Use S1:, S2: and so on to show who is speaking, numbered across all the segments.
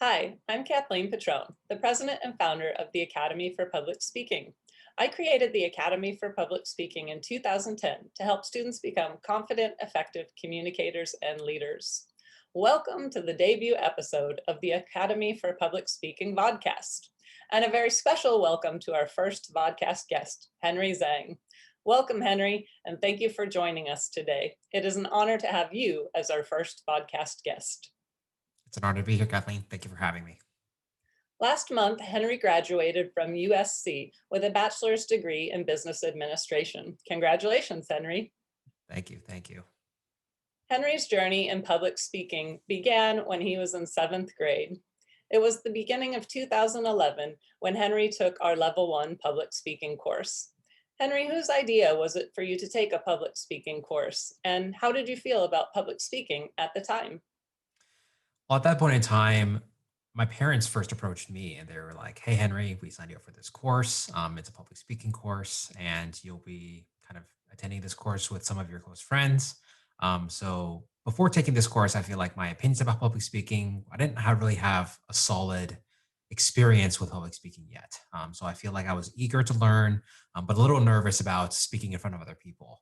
S1: Hi, I'm Kathleen Petrone, the president and founder of the Academy for Public Speaking. I created the Academy for Public Speaking in 2010 to help students become confident, effective communicators and leaders. Welcome to the debut episode of the Academy for Public Speaking Vodcast, and a very special welcome to our first vodcast guest, Henry Zhang. Welcome, Henry, and thank you for joining us today. It is an honor to have you as our first podcast guest.
S2: It's an honor to be here, Kathleen. Thank you for having me.
S1: Last month, Henry graduated from USC with a bachelor's degree in business administration. Congratulations, Henry.
S2: Thank you. Thank you.
S1: Henry's journey in public speaking began when he was in seventh grade. It was the beginning of 2011 when Henry took our level one public speaking course. Henry, whose idea was it for you to take a public speaking course? And how did you feel about public speaking at the time?
S2: Well, at that point in time, my parents first approached me and they were like, "Hey, Henry, we signed you up for this course. It's a public speaking course, and you'll be kind of attending this course with some of your close friends." So before taking this course, I feel like my opinions about public speaking, I didn't really have a solid experience with public speaking yet. So I feel like I was eager to learn, but a little nervous about speaking in front of other people.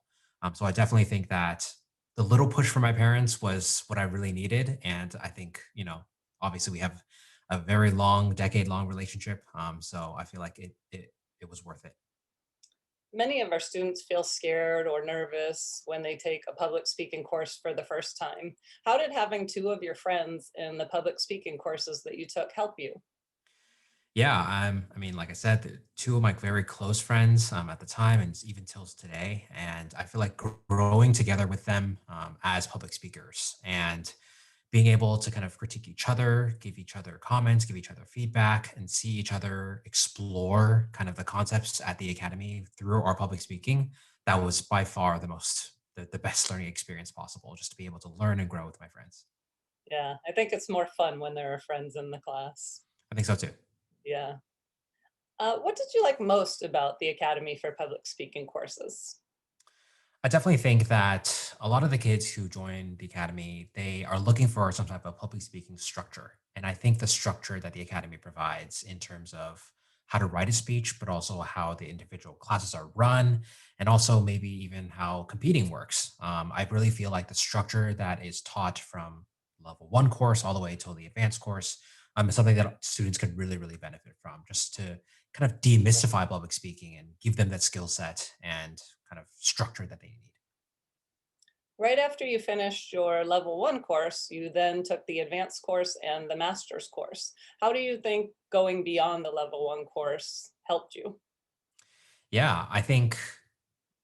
S2: So I definitely think that the little push from my parents was what I really needed. And I think, obviously we have a very long, decade-long relationship. So I feel like it was worth it.
S1: Many of our students feel scared or nervous when they take a public speaking course for the first time. How did having two of your friends in the public speaking courses that you took help you?
S2: Yeah, I mean, like I said, two of my very close friends at the time, and even till today, and I feel like growing together with them as public speakers, and being able to kind of critique each other, give each other comments, give each other feedback, and see each other explore kind of the concepts at the academy through our public speaking. That was by far the best learning experience possible, just to be able to learn and grow with my friends.
S1: Yeah, I think it's more fun when there are friends in the class.
S2: I think so too.
S1: Yeah. What did you like most about the Academy for Public Speaking courses?
S2: I definitely think that a lot of the kids who join the academy, they are looking for some type of public speaking structure. And I think the structure that the academy provides in terms of how to write a speech, but also how the individual classes are run, and also maybe even how competing works. I really feel like the structure that is taught from level one course all the way to the advanced course is something that students could really, really benefit from, just to kind of demystify public speaking and give them that skill set and kind of structure that they need.
S1: Right after you finished your level one course, you then took the advanced course and the master's course. How do you think going beyond the level one course helped you?
S2: Yeah, I think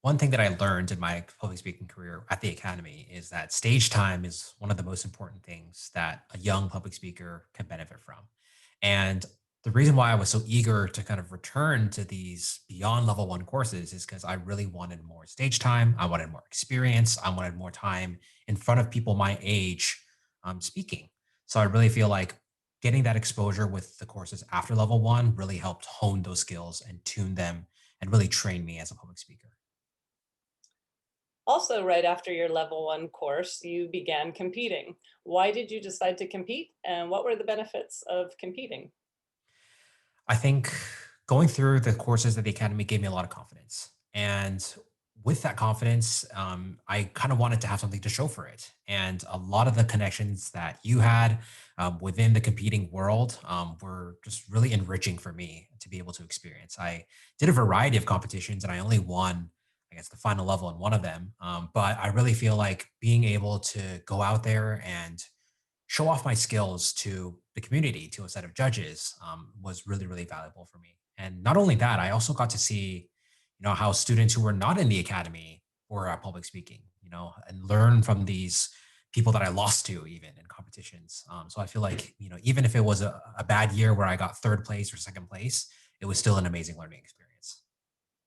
S2: one thing that I learned in my public speaking career at the academy is that stage time is one of the most important things that a young public speaker can benefit from. And the reason why I was so eager to kind of return to these beyond level one courses is because I really wanted more stage time. I wanted more experience. I wanted more time in front of people my age speaking. So I really feel like getting that exposure with the courses after level one really helped hone those skills and tune them and really train me as a public speaker.
S1: Also, right after your level one course, you began competing. Why did you decide to compete, and what were the benefits of competing?
S2: I think going through the courses at the academy gave me a lot of confidence. And with that confidence, I kind of wanted to have something to show for it. And a lot of the connections that you had within the competing world were just really enriching for me to be able to experience. I did a variety of competitions and I only won, I guess, the final level in one of them. But I really feel like being able to go out there and show off my skills to the community, to a set of judges, was really, really valuable for me. And not only that, I also got to see, how students who were not in the academy were public speaking, and learn from these people that I lost to even in competitions. So I feel like, even if it was a bad year where I got third place or second place, it was still an amazing learning experience.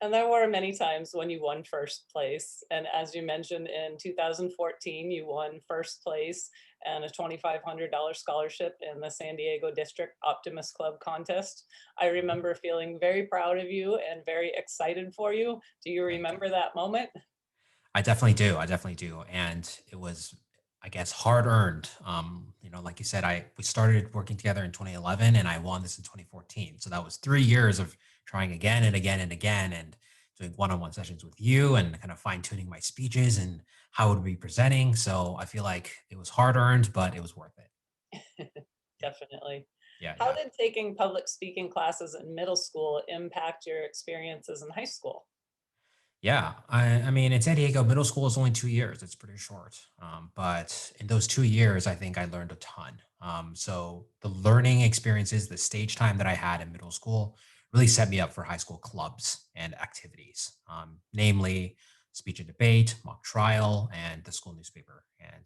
S1: And there were many times when you won first place. And as you mentioned, in 2014, you won first place and a $2,500 scholarship in the San Diego District Optimist Club contest. I remember feeling very proud of you and very excited for you. Do you
S2: Thank you.
S1: remember that moment?
S2: I definitely do. I definitely do. And it was, I guess, hard earned. Like you said, we started working together in 2011, and I won this in 2014. So that was 3 years of trying again and again and again, and doing one-on-one sessions with you, and kind of fine tuning my speeches and how it would be presenting. So I feel like it was hard earned, but it was worth it. Yeah,
S1: Definitely.
S2: yeah,
S1: How
S2: yeah.
S1: did taking public speaking classes in middle school impact your experiences in high school?
S2: Yeah, I mean, in San Diego, middle school is only 2 years. It's pretty short. But in those 2 years, I think I learned a ton. So the learning experiences, the stage time that I had in middle school really set me up for high school clubs and activities, namely speech and debate, mock trial, and the school newspaper. And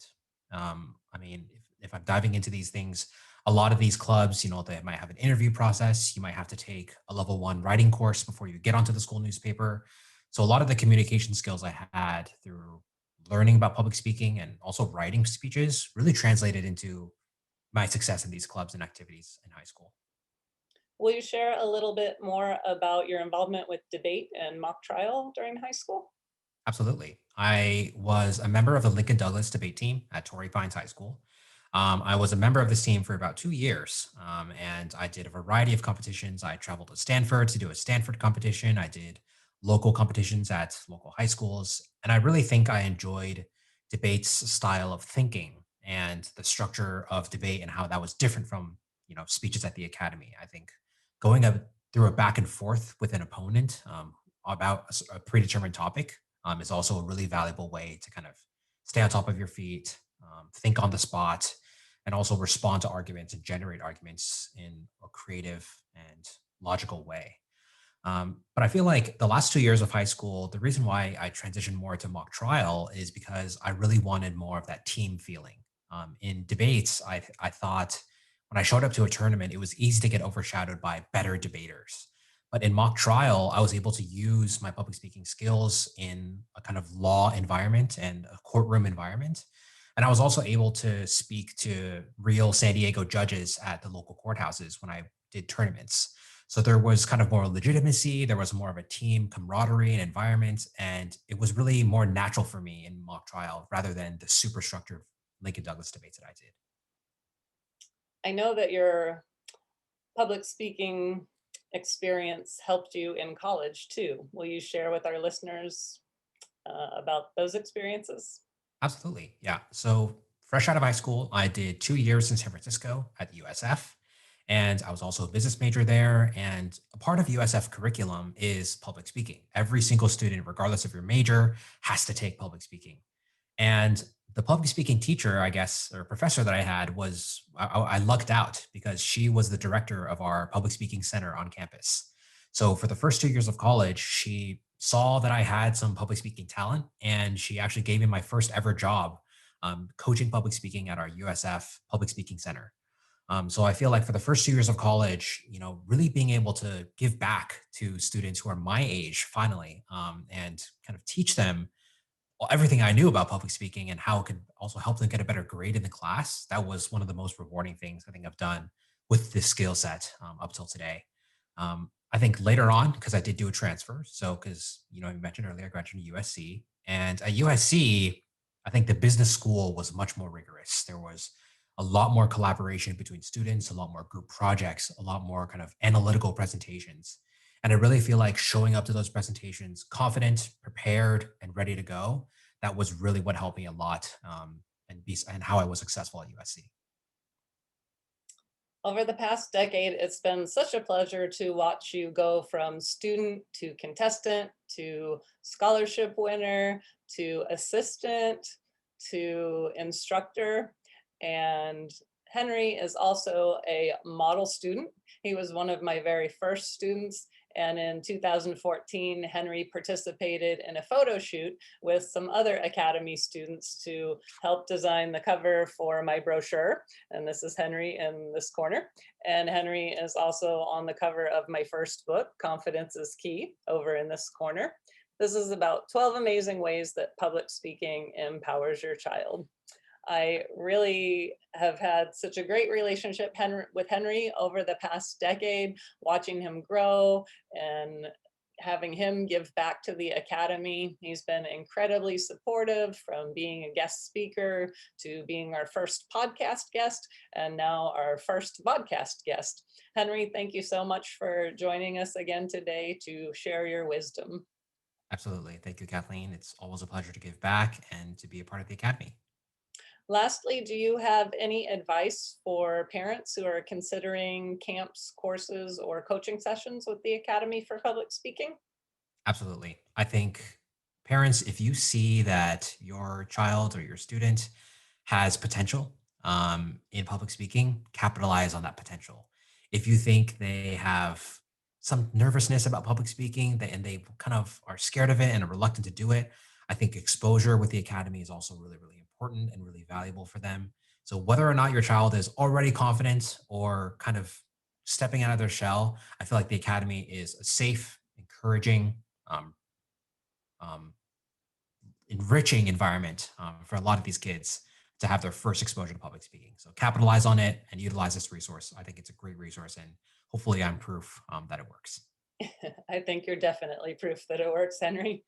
S2: I mean, if I'm diving into these things, a lot of these clubs, they might have an interview process. You might have to take a level 1 writing course before you get onto the school newspaper. So a lot of the communication skills I had through learning about public speaking and also writing speeches really translated into my success in these clubs and activities in high school.
S1: Will you share a little bit more about your involvement with debate and mock trial during high school?
S2: Absolutely. I was a member of the Lincoln Douglas debate team at Torrey Pines High School. I was a member of this team for about 2 years, and I did a variety of competitions. I traveled to Stanford to do a Stanford competition. I did local competitions at local high schools, and I really think I enjoyed debate's style of thinking and the structure of debate and how that was different from speeches at the academy. I think going through a back and forth with an opponent about a predetermined topic is also a really valuable way to kind of stay on top of your feet, think on the spot, and also respond to arguments and generate arguments in a creative and logical way. But I feel like the last 2 years of high school, the reason why I transitioned more to mock trial is because I really wanted more of that team feeling. In debates, I thought when I showed up to a tournament, it was easy to get overshadowed by better debaters. But in mock trial, I was able to use my public speaking skills in a kind of law environment and a courtroom environment. And I was also able to speak to real San Diego judges at the local courthouses when I did tournaments. So there was kind of more legitimacy, there was more of a team camaraderie and environment, and it was really more natural for me in mock trial rather than the super structured Lincoln Douglas debates that I did.
S1: I know that your public speaking experience helped you in college too. Will you share with our listeners about those experiences?
S2: Absolutely. Yeah. So fresh out of high school, I did 2 years in San Francisco at USF. And I was also a business major there. And a part of USF curriculum is public speaking. Every single student, regardless of your major, has to take public speaking. And the public speaking teacher, I guess, or professor that I had I lucked out because she was the director of our public speaking center on campus. So for the first 2 years of college, she saw that I had some public speaking talent, and she actually gave me my first ever job coaching public speaking at our USF public speaking center. So I feel like for the first 2 years of college, really being able to give back to students who are my age finally, and kind of teach them everything I knew about public speaking and how it could also help them get a better grade in the class. That was one of the most rewarding things I think I've done with this skill set up till today. I think later on, because I did do a transfer. So, because, you mentioned earlier, I graduated from USC. And at USC, I think the business school was much more rigorous. There was a lot more collaboration between students, a lot more group projects, a lot more kind of analytical presentations. And I really feel like showing up to those presentations confident, prepared, and ready to go, that was really what helped me a lot, and how I was successful at USC.
S1: Over the past decade, it's been such a pleasure to watch you go from student to contestant to scholarship winner to assistant to instructor. And Henry is also a model student. He was one of my very first students. And in 2014, Henry participated in a photo shoot with some other Academy students to help design the cover for my brochure. And this is Henry in this corner. And Henry is also on the cover of my first book, Confidence is Key, over in this corner. This is about 12 amazing ways that public speaking empowers your child. I really have had such a great relationship with Henry over the past decade, watching him grow and having him give back to the Academy. He's been incredibly supportive, from being a guest speaker to being our first podcast guest and now our first Vodcast guest. Henry, thank you so much for joining us again today to share your wisdom.
S2: Absolutely. Thank you, Kathleen. It's always a pleasure to give back and to be a part of the Academy.
S1: Lastly, do you have any advice for parents who are considering camps, courses, or coaching sessions with the Academy for Public Speaking?
S2: Absolutely. I think parents, if you see that your child or your student has potential in public speaking, capitalize on that potential. If you think they have some nervousness about public speaking and they kind of are scared of it and are reluctant to do it, I think exposure with the academy is also really, really important and really valuable for them. So whether or not your child is already confident or kind of stepping out of their shell, I feel like the academy is a safe, encouraging, um, um, enriching environment for a lot of these kids to have their first exposure to public speaking. So capitalize on it and utilize this resource. I think it's a great resource, and hopefully, I'm proof that it works.
S1: I think you're definitely proof that it works, Henry.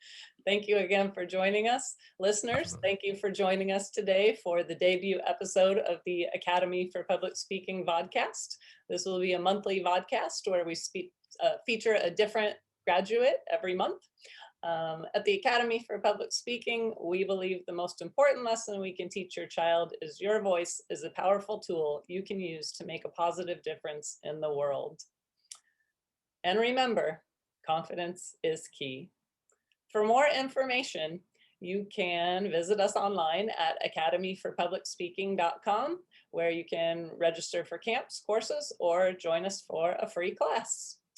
S1: Thank you again for joining us. Listeners,
S2: Absolutely.
S1: thank you for joining us today for the debut episode of the Academy for Public Speaking Vodcast. This will be a monthly vodcast where we feature a different graduate every month. At the Academy for Public Speaking, we believe the most important lesson we can teach your child is your voice is a powerful tool you can use to make a positive difference in the world. And remember, confidence is key. For more information, you can visit us online at academyforpublicspeaking.com, where you can register for camps, courses, or join us for a free class.